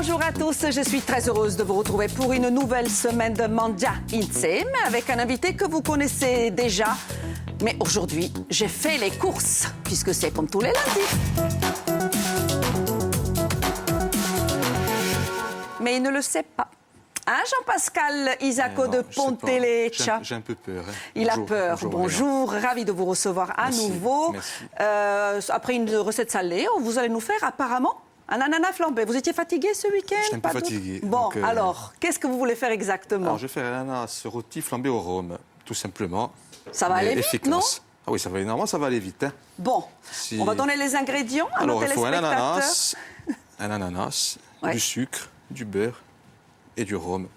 Bonjour à tous, je suis très heureuse de vous retrouver pour une nouvelle semaine de Mangia Insieme avec un invité que vous connaissez déjà. Mais aujourd'hui, j'ai fait les courses, puisque c'est comme tous les lundis. Mais il ne le sait pas. Hein, Jean-Pascal Isacco de Ponteleccia. J'ai un peu peur. Hein. Il bonjour, a peur. Bonjour, ravi de vous recevoir à nouveau. Merci. Après une recette salée, vous allez nous faire apparemment un ananas flambé. Vous étiez fatigué ce week-end? J'étais un peu fatigué. Bon, donc, alors, qu'est-ce que vous voulez faire exactement? Alors, je vais faire un ananas rôti flambé au rhum, tout simplement. Ça va aller vite, efficace. non? Ah oui, ça va énormément, ça va aller vite. Hein. Bon, Si... on va donner les ingrédients à nos alors, il faut téléspectateurs. un ananas, Ouais. du sucre, du beurre et du rhum.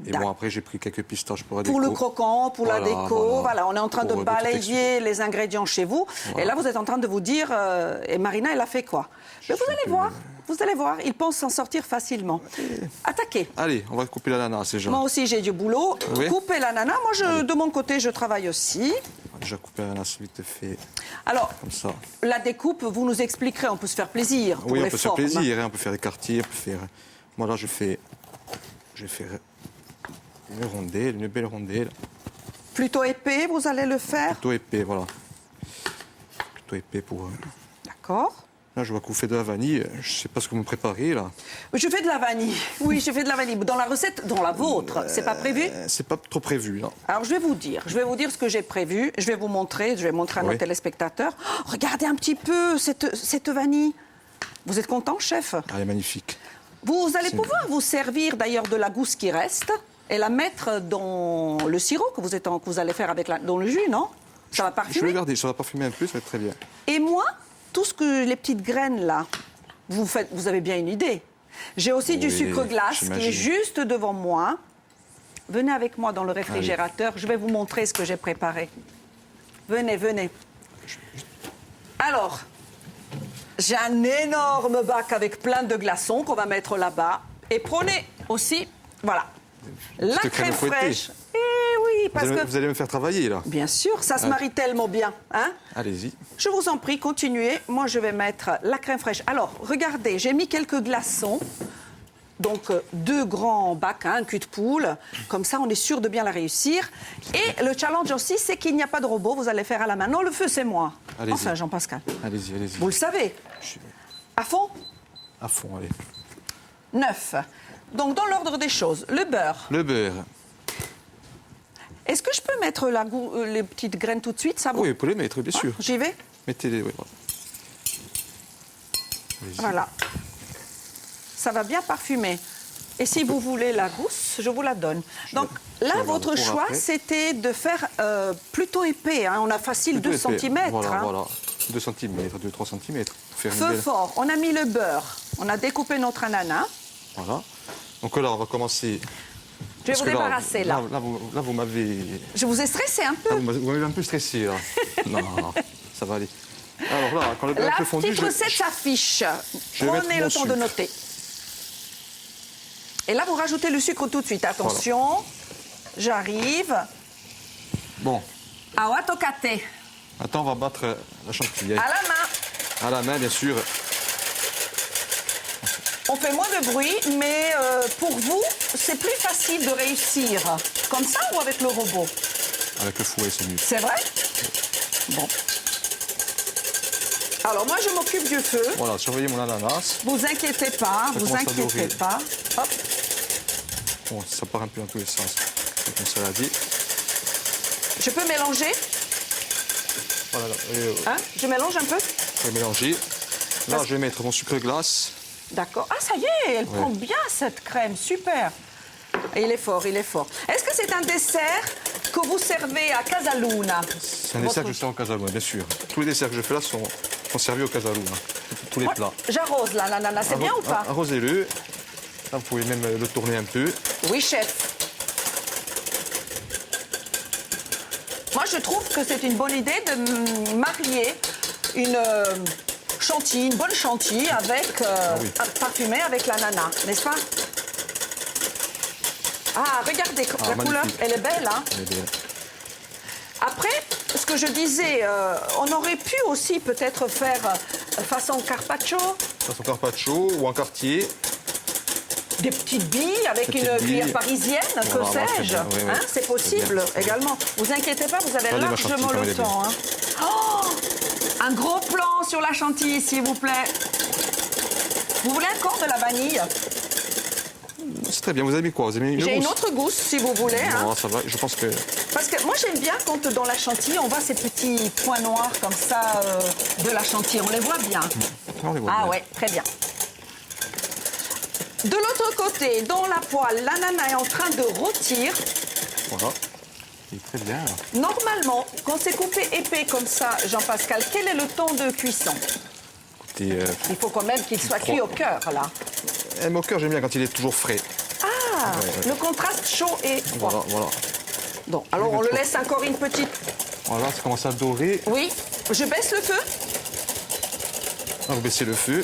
Et bon, après, j'ai pris quelques pistaches pour la Pour déco. le croquant, pour la déco, voilà, on est en train de Pour, balayer les ingrédients chez vous. Voilà. Et là, vous êtes en train de vous dire, et Marina, elle a fait quoi? Mais vous allez voir, il pense s'en sortir facilement. Attaquez. Allez, on va couper l'ananas déjà. Moi aussi, j'ai du boulot. Oui. Coupez l'ananas. Moi, de mon côté, je travaille aussi. On va déjà couper l'ananas vite fait, Alors, comme ça. la découpe, vous nous expliquerez, on peut se faire plaisir pour Oui, on les peut se faire formes. plaisir, hein, on peut faire des quartiers, on peut faire... Moi, là, je vais faire une rondelle, une belle rondelle. Plutôt épais, vous allez le faire. Plutôt épais, voilà. Plutôt épais pour... D'accord. Là, je vois que vous faites de la vanille. Je ne sais pas ce que vous me préparez, là. Je fais de la vanille. Oui, je fais de la vanille. Dans la recette, dans la vôtre, c'est pas prévu? C'est pas trop prévu, là. Alors, je vais vous dire ce que j'ai prévu. Je vais vous montrer, je vais montrer à nos Oui. téléspectateurs. Oh, regardez un petit peu cette vanille. Vous êtes content, chef? Elle est magnifique. Vous allez pouvoir vous servir d'ailleurs de la gousse qui reste et la mettre dans le sirop que vous allez faire avec dans le jus, non? Ça va Je vais parfumer. le garder, ça va parfumer un peu, ça va être très bien. Et moi, tout ce que les petites graines là, vous avez bien une idée. J'ai aussi du Oui, sucre glace qui est j'imagine. juste devant moi. Venez avec moi dans le réfrigérateur, je vais vous montrer ce que j'ai préparé. Venez, venez. Alors, j'ai un énorme bac avec plein de glaçons qu'on va mettre là-bas. Et prenez aussi, voilà, la Petite crème crème fouettée. fraîche. Eh oui, parce que, Vous allez me faire travailler, là. bien sûr, ça se marie tellement bien, hein? Allez-y. Je vous en prie, continuez. Moi, je vais mettre la crème fraîche. Alors, regardez, j'ai mis quelques glaçons. Donc, 2 grands bacs, hein, un cul de poule. Comme ça, on est sûr de bien la réussir. Et le challenge aussi, c'est qu'il n'y a pas de robot. Vous allez faire à la main. Non, le feu, c'est moi. Allez-y. Enfin, Jean-Pascal. Allez-y, allez-y. Vous le savez. Je suis À fond, à fond, allez. 9. Donc, dans l'ordre des choses, le beurre. Le beurre. Est-ce que je peux mettre les petites graines tout de suite? Ça vous... Oui, vous pouvez les mettre, bien sûr. J'y vais? Mettez-les, oui. Allez-y. Voilà. Ça va bien parfumer. Et si vous voulez la gousse, je vous la donne. Donc là, la votre garde pour choix, après. c'était de faire plutôt épais. Hein. On a facile 2 Plutôt épais. cm. Voilà, voilà. 2 cm, 2-3 cm. Faire une Feu belle... fort. On a mis le beurre. On a découpé notre ananas. Voilà. Donc là, on va commencer... Je vais Parce vous que débarrasser là. Là, vous m'avez... Je vous ai stressé un peu. Vous m'avez un peu stressé, là. Non, ça va aller. Alors là, quand le beurre est un La peu fondu, petite recette s'affiche. je vais mettre Prenez mon le temps de sucre. noter. Et là, vous rajoutez le sucre tout de suite. Attention, j'arrive. Bon, Awa tokate. maintenant, on va battre la chantilly. À la main. À la main, bien sûr. On fait moins de bruit, mais pour vous, c'est plus facile de réussir. Comme ça ou avec le robot? Avec le fouet, c'est mieux. C'est vrai? Bon. Alors moi, je m'occupe du feu. Voilà, surveillez mon ananas. Vous inquiétez pas, vous commence à inquiétez dorer. pas. Hop. Bon, ça part un peu dans tous les sens. Comme ça l'a dit. Je peux mélanger? Voilà, Hein? Je mélange un peu? je vais mélanger. Là, je vais mettre mon sucre glace. D'accord. Ah, ça y est, elle prend bien cette crème. Super. Et il est fort, il est fort. Est-ce que c'est un dessert que vous servez à Casaluna? C'est un dessert que je sers au Casaluna, bien sûr. Tous les desserts que je fais là sont servis au Casaluna. Tous les plats. J'arrose là, l'ananas, c'est bien ou pas? Arrosez-le. Là, vous pouvez même le tourner un peu. Oui, chef. Moi, je trouve que c'est une bonne idée de marier une chantilly, une bonne chantilly avec parfumée avec l'ananas, n'est-ce pas? Ah, regardez, la magnifique. couleur, elle est belle, hein? Elle est belle. Après, ce que je disais, on aurait pu aussi peut-être faire façon carpaccio. Façon carpaccio ou en quartier. des petites billes avec Des une petites cuillère billes. parisienne, Voilà, que très sais-je. bien, oui, oui. Hein, c'est possible également. Vous inquiétez pas, vous avez Regardez ma largement chantilly, le comme temps. Hein. Oh, un gros plan sur la chantilly, s'il vous plaît. Vous voulez encore de la vanille? C'est très bien. Vous avez mis quoi? Vous avez mis J'ai une gousse? autre gousse, si vous voulez. Hein. Non, ça va. Je pense que... Parce que moi, j'aime bien quand dans la chantilly, on voit ces petits points noirs comme ça de la chantilly. On les voit bien. On les voit Ah bien. ouais, très bien. De l'autre côté, dans la poêle, l'ananas est en train de rôtir. Voilà. Il est très bien. Normalement, quand c'est coupé épais comme ça, Jean-Pascal, quel est le temps de cuisson? Écoutez, Il faut quand même qu'il soit Trois. cuit au cœur, là. mon cœur, j'aime bien quand il est toujours frais. Ah, le contraste chaud et froid. Voilà, voilà. Bon, alors on le laisse encore une petite... Voilà, ça commence à dorer. Oui, je baisse le feu, On va baisser le feu.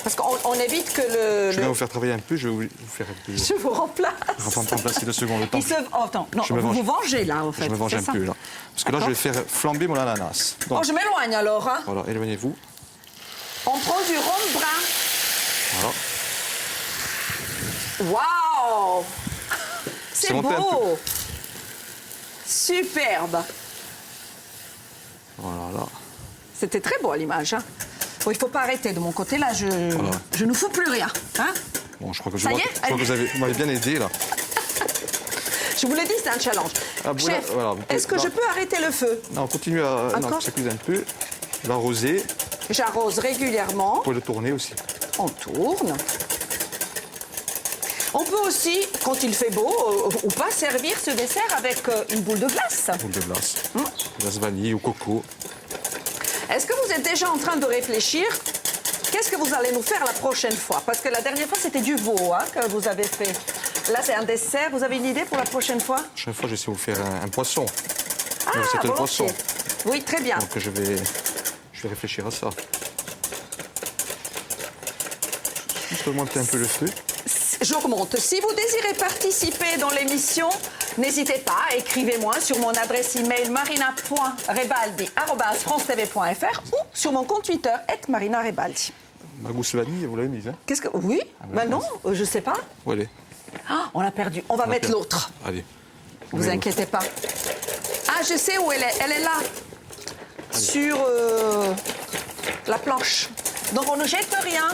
parce qu'on évite que le... Je vais vous faire travailler un peu. Je vais vous faire un peu... Je vous remplace. On va remplacer 2 secondes le temps. Il se... Oh, attends, non, Je me vous venge. vous vengez là, en fait. Je me venge c'est un ça peu là. Parce que là, je vais faire flamber mon ananas. Donc, Oh, je m'éloigne alors. Hein. voilà, éloignez-vous. On prend du rhum brun. Voilà. Waouh! C'est monté un beau! Superbe! Voilà. C'était très beau à l'image. Hein. Bon, il ne faut pas arrêter de mon côté, là, je ne fous plus rien. Hein. Bon, je crois que Ça y est, je crois que vous m'avez bien aidé là. Je vous l'ai dit, c'est un challenge. Ah, voilà, Chef, voilà, vous pouvez- est-ce que non. je peux arrêter le feu? Non, on continue à... Encore Non, ça cuise un peu. L'arroser. J'arrose régulièrement. Vous pouvez le tourner aussi. On tourne. On peut aussi, quand il fait beau ou pas, servir ce dessert avec une boule de glace. Boule de glace. Glace vanille ou coco. Est-ce que vous êtes déjà en train de réfléchir? Qu'est-ce que vous allez nous faire la prochaine fois? Parce que la dernière fois, c'était du veau hein, que vous avez fait. Là, c'est un dessert. Vous avez une idée pour la prochaine fois? Chaque fois, j'essaie de vous faire un poisson. Ah, c'est le volontiers. poisson. Oui, très bien. Donc je vais réfléchir à ça. Je peux monter un peu le feu. J'augmente. Si vous désirez participer dans l'émission, n'hésitez pas, écrivez-moi sur mon adresse email marina.rebaldi@francetv.fr ou sur mon compte Twitter @marinarebaldi. Ma gousse vanille, vous l'avez mise, hein? Qu'est-ce que... Oui? Ben non, je sais pas. Où elle est? Ah, on l'a perdu. On va mettre perdu. l'autre. Allez. Vous inquiétez pas. Ah, je sais où elle est. Elle est là. Sur la planche. Donc on ne jette rien.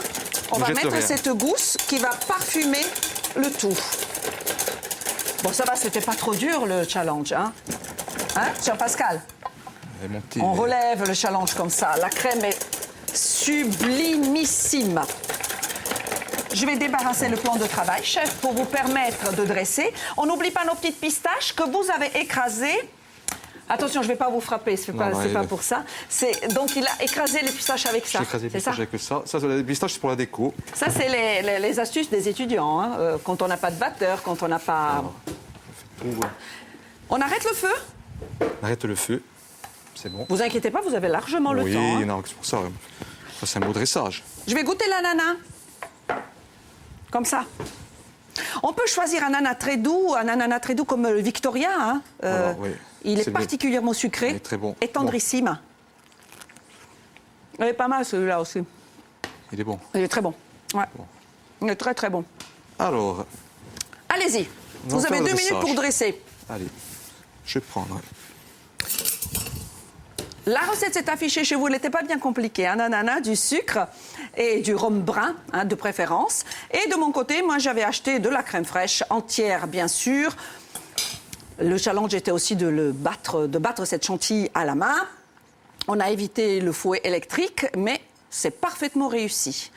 On On va jette mettre rien. cette gousse qui va parfumer le tout. Bon, ça va, c'était pas trop dur le challenge, hein? Hein, Jean-Pascal? Elle est montée. On relève le challenge comme ça. La crème est sublimissime. Je vais débarrasser le plan de travail, chef, pour vous permettre de dresser. On n'oublie pas nos petites pistaches que vous avez écrasées. Attention, je ne vais pas vous frapper, c'est pas pour ça. Donc, il a écrasé les pistaches avec ça. J'ai écrasé les c'est ça? pistaches avec ça. Ça, les pistaches, c'est pour la déco. Ça, c'est les astuces des étudiants. Hein, quand on n'a pas de batteur, quand on n'a pas... On arrête le feu? On arrête le feu. C'est bon. Vous inquiétez pas, vous avez largement le Oui, temps. Hein. non, c'est pour ça. Ça, c'est un beau dressage. Je vais goûter l'ananas. Comme ça. On peut choisir un ananas très doux comme le Victoria. Hein. Voilà, oui. Il est C'est particulièrement sucré. Il est très bon. Et tendrissime. Il est pas mal celui-là aussi. Il est bon. Il est très bon. Ouais. Il est très très bon. Alors, Allez-y. On Vous va avez faire 2 le minutes dressage. pour dresser. allez, je vais prendre. La recette s'est affichée chez vous, elle n'était pas bien compliquée. Un ananas, du sucre et du rhum brun, hein, de préférence. Et de mon côté, moi, j'avais acheté de la crème fraîche, entière, bien sûr. Le challenge était aussi de battre cette chantilly à la main. On a évité le fouet électrique, mais c'est parfaitement réussi.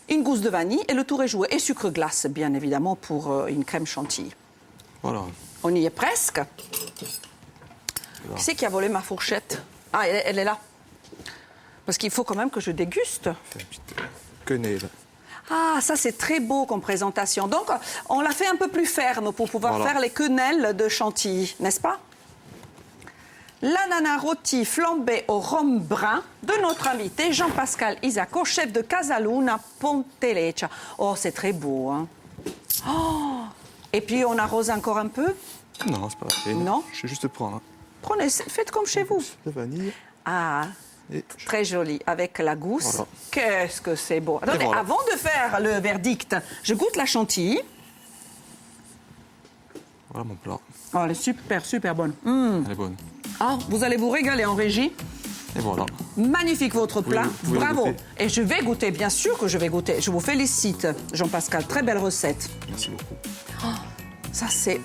Une gousse de vanille et le tour est joué. Et sucre glace, bien évidemment, pour une crème chantilly. Voilà. On y est presque. Qui c'est qui a volé ma fourchette? Ah, elle est là. Parce qu'il faut quand même que je déguste. Fais une petite quenelle. Ah, ça c'est très beau comme présentation. Donc, on l'a fait un peu plus ferme pour pouvoir Voilà. faire les quenelles de chantilly, n'est-ce pas? L'ananas rôti flambé au rhum brun de notre invité Jean-Pascal Isacco, chef de Casaluna Ponteleccia. Oh, c'est très beau, hein? Oh! Et puis, on arrose encore un peu? Non, c'est pas la peine. Non. Je vais juste prendre Prenez, faites comme chez vous. de vanille. Ah, Et Très joli, avec la gousse. Voilà. Qu'est-ce que c'est beau. Attendez, voilà. avant de faire le verdict, je goûte la chantilly. voilà mon plat. Oh, elle est super, super bonne. Elle est bonne. Ah, vous allez vous régaler en régie. Et voilà. Magnifique votre plat, vous pouvez le bravo. goûter. Et je vais goûter, bien sûr que je vais goûter. Je vous félicite, Jean-Pascal, très belle recette. Merci beaucoup. Ça, c'est...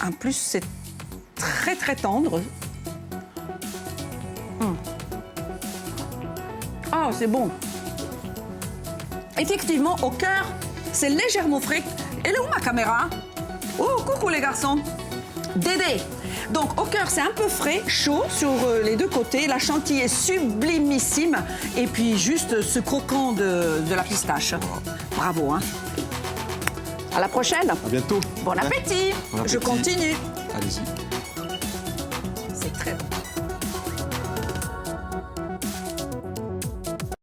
En plus, c'est très, très tendre. Ah, c'est bon. Effectivement, au cœur, c'est légèrement frais. Elle est où ma caméra? Oh, coucou les garçons. Dédé. Donc, au cœur, c'est un peu frais, chaud sur les deux côtés. La chantilly est sublimissime. Et puis, juste ce croquant de la pistache. Bravo, hein. À la prochaine. À bientôt. Bon appétit. Bon appétit. Je continue. Allez-y. C'est très bon.